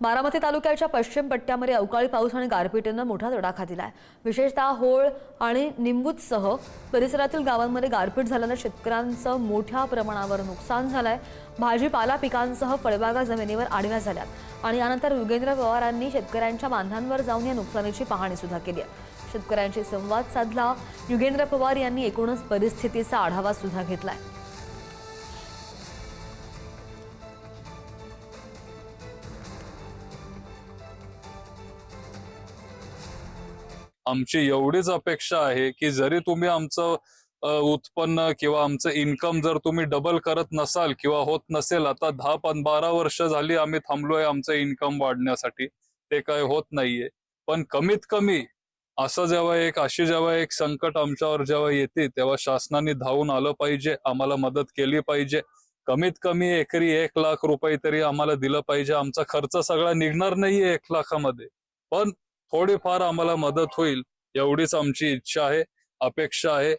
बारामती तालुक्याच्या पश्चिम पट्ट्यामध्ये अवकाळी पाऊस आणि गारपिटीनं मोठा तडाखा दिलाय। विशेषतः होळ आणि निंबूतसह परिसरातील गावांमध्ये गारपीट झाल्यानं शेतकऱ्यांचं मोठ्या प्रमाणावर नुकसान झालंय। भाजीपाला पिकांसह फळबागा जमिनीवर आडव्या झाल्यात आणि यानंतर युगेंद्र पवारांनी शेतकऱ्यांच्या बांधांवर जाऊन या नुकसानीची पाहणी सुद्धा केली आहे। शेतकऱ्यांशी संवाद साधला। युगेंद्र पवार यांनी एकूणच परिस्थितीचा आढावा सुद्धा घेतलाय। आमची एवढीच अपेक्षा आहे की जरी तुम्ही आमचं उत्पन्न किंवा आमचं इन्कम जर तुम्ही डबल करत नसाल किंवा होत नसेल, आता 10-12 वर्ष झाली आम्ही थांबलोय आमचं इन्कम वाढण्यासाठी, ते काय होत नाहीये। पण कमीत कमी असं जेव्हा एक संकट आमच्यावर जेव्हा येते तेव्हा शासनाने धावून आलं पाहिजे, आम्हाला मदत केली पाहिजे। कमीत कमी एकरी 1 लाख रुपये तरी आम्हाला दिलं पाहिजे। आमचा खर्च सगळा निघणार नाहीये 1 लाखामध्ये, पण थोडीफार आम्हाला मदत होईल एवढीच आमची इच्छा आहे, अपेक्षा आहे।